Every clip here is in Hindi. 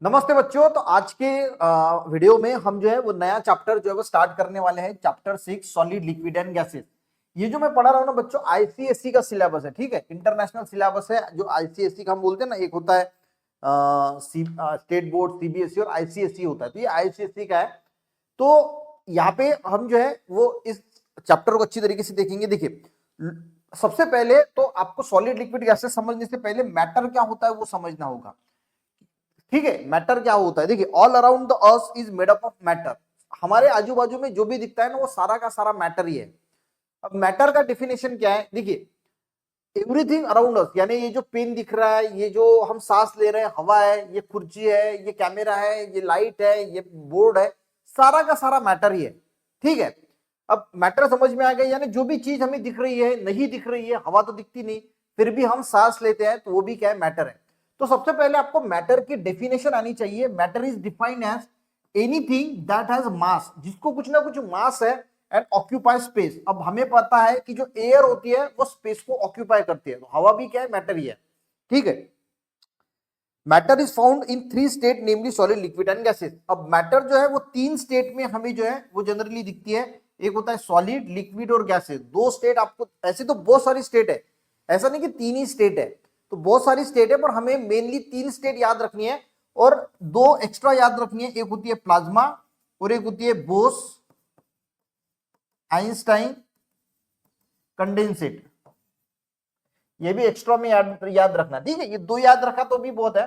नमस्ते बच्चों। तो आज के वीडियो में हम जो है वो नया चैप्टर जो है वो स्टार्ट करने वाले हैं, chapter 6 solid liquid and gases. ये जो मैं पढ़ा रहा हूँ ना बच्चों, आईसीएससी का सिलेबस है, ठीक है, इंटरनेशनल सिलेबस है। जो आईसीएससी का हम बोलते हैं ना, एक होता है स्टेट बोर्ड सीबीएसई और आईसीएससी होता है, तो ये आईसीएससी का है। तो यहाँ पे हम जो है वो इस चैप्टर को अच्छी तरीके से देखेंगे। देखिए, सबसे पहले तो आपको सॉलिड लिक्विड गैसेस समझने से पहले मैटर क्या होता है वो समझना होगा, ठीक है। मैटर क्या होता है, देखिए, all around the earth is made up of matter. हमारे आजू बाजू में जो भी दिखता है ना वो सारा का सारा मैटर ही है। अब मैटर का डिफिनेशन क्या है, देखिए, एवरीथिंग अराउंड अस, यानी ये जो पेन दिख रहा है, ये जो हम सांस ले रहे हैं, हवा है, ये कुर्सी है, ये कैमरा है, ये लाइट है, ये बोर्ड है, सारा का सारा मैटर ही है, ठीक है। अब मैटर समझ में आ गया, यानी जो भी चीज हमें दिख रही है, नहीं दिख रही है, हवा तो दिखती नहीं, फिर भी हम सांस लेते हैं, तो वो भी क्या है, मैटर है। तो सबसे पहले आपको मैटर की डेफिनेशन आनी चाहिए। Matter is defined as anything that has mass, जिसको कुछ ना कुछ मास है, एंड ऑक्यूपाई स्पेस। अब हमें पता है कि जो एयर होती है वो स्पेस को ऑक्यूपाई करती है, तो हवा भी क्या है, मैटर ही है, ठीक है। Matter is found in 3 state, namely solid liquid and gases. अब मैटर जो है वो 3 स्टेट में हमें जो है वो जनरली दिखती है। एक होता है सॉलिड, लिक्विड और गैसेस। 2 स्टेट आपको, ऐसे तो बहुत सारी स्टेट है, ऐसा नहीं कि 3 ही स्टेट है, तो बहुत सारी स्टेट है, पर हमें मेनली 3 स्टेट याद रखनी है और 2 एक्स्ट्रा याद रखनी है। एक होती है प्लाज्मा और एक होती है बोस आइंस्टाइन कंडेंसेट। ये भी एक्स्ट्रा में याद रखना, ठीक है। ये 2 याद रखा तो भी बहुत है,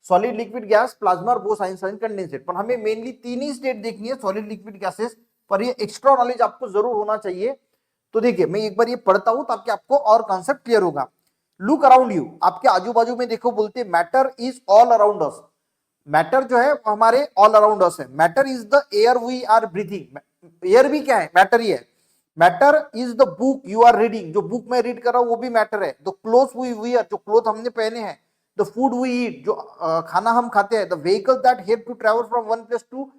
सॉलिड लिक्विड गैस, प्लाज्मा और बोस आइंस्टाइन कंडेंसेट। पर हमें मेनली 3 ही स्टेट देखनी है, सॉलिड लिक्विड गैसेस, पर ये एक्स्ट्रा नॉलेज आपको जरूर होना चाहिए। तो देखिए, मैं एक बार ये पढ़ता हूं ताकि आपको और कॉन्सेप्ट क्लियर होगा। लुक अराउंड यू, आपके आजू बाजू में देखो, बोलते हैं matter is all around us. Matter जो है हमारे ऑल अराउंड अस है। Matter is the air we are breathing. Air भी क्या है, मैटर ही है। Matter is the book you are reading, जो बुक में रीड कर रहा हूं वो भी मैटर है। द क्लोथ वी वियर, जो क्लोथ हमने पहने हैं। द फूड वी ईट, जो खाना हम खाते हैं। The vehicle that help to travel from one place to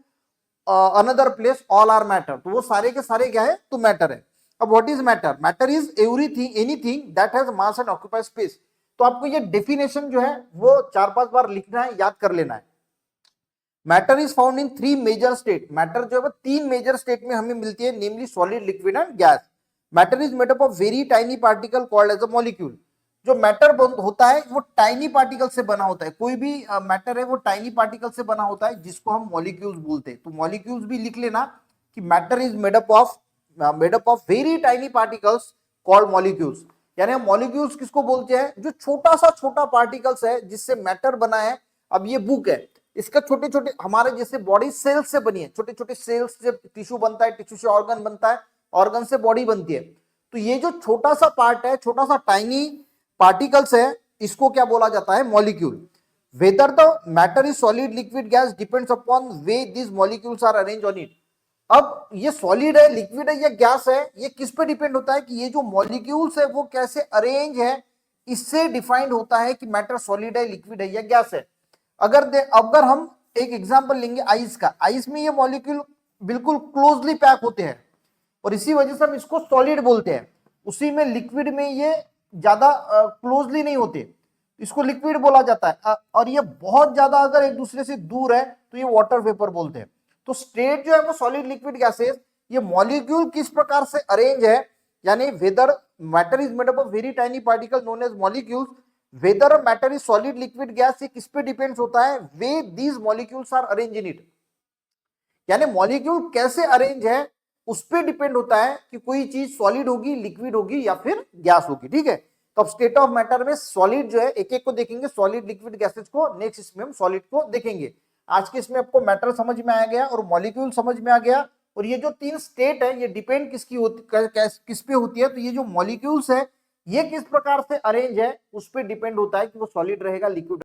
another place, all are matter. तो वो सारे के सारे क्या है, तो मैटर है। अब what is matter? Matter is everything anything that has mass and occupy space. तो आपको ये डेफिनेशन जो है वो 4-5 बार लिखना है, याद कर लेना है। Matter is found in 3 major state. Matter जो है वो 3 मेजर स्टेट में हमें मिलती है, namely solid, liquid and gas. Matter is made up of very tiny particle called as a molecule. जो मैटर होता है वो टाइनी पार्टिकल से बना होता है। कोई भी मैटर है वो टाइनी पार्टिकल से बना होता है, जिसको हम मॉलिक्यूल्स बोलते हैं। तो मॉलिक्यूल्स भी लिख लेना कि matter is made up of very tiny particles called molecules. यानी हम मॉलिक्यूल्स किसको बोलते हैं, जो छोटा पार्टिकल्स है जिससे मैटर बना है। अब ये बुक है, इसका छोटे छोटे, हमारे जैसे बॉडी सेल्स से बनी है, छोटे छोटे सेल्स से टिश्यू बनता है, टिश्यू से ऑर्गन बनता है, ऑर्गन से बॉडी बनती है। तो ये जो छोटा सा पार्ट है, छोटा सा टाइनी पार्टिकल्स है, इसको क्या बोला जाता है, molecule. Whether the matter is solid, liquid, gas depends upon way this molecules are arrange on it. अब ये सॉलिड है, लिक्विड है या गैस है, ये किस पे डिपेंड होता है कि ये जो मॉलिक्यूल्स है वो कैसे अरेंज है, इससे डिफाइंड होता है कि मैटर सॉलिड है, लिक्विड है या गैस है। अगर हम एक एग्जांपल लेंगे आइस का, आइस में ये मॉलिक्यूल बिल्कुल क्लोजली पैक होते हैं और इसी वजह से हम इसको सॉलिड बोलते हैं। उसी में लिक्विड में ये ज्यादा क्लोजली नहीं होते, इसको लिक्विड बोला जाता है। और ये बहुत ज्यादा अगर एक दूसरे से दूर है तो ये वाटर वेपर बोलते हैं। तो स्टेट जो है वो सॉलिड, लिक्विड, गैसेस, ये मॉलिक्यूल किस प्रकार से अरेंज है, यानी whether matter is made up of very tiny particle known as molecules. Whether matter is solid, liquid, gas, ये किस पे डिपेंड्स होता है, way these molecules are arrange in it. यानी मॉलिक्यूल कैसे अरेंज है उस पर डिपेंड होता है कि कोई चीज सॉलिड होगी, लिक्विड होगी या फिर गैस होगी, ठीक है। तो अब स्टेट ऑफ मैटर में सॉलिड जो है, एक एक को देखेंगे, सॉलिड, लिक्विड, गैसेस को। नेक्स्ट इसमें हम सॉलिड को देखेंगे। आज के इसमें आपको मैटर समझ में आ गया और मॉलिक्यूल समझ में आ गया। और ये जो 3 स्टेट है ये डिपेंड किसकी होती, किस पे होती है, तो ये जो मॉलिक्यूल्स है ये किस प्रकार से अरेंज है उस पर डिपेंड होता है कि वो सॉलिड रहेगा, लिक्विड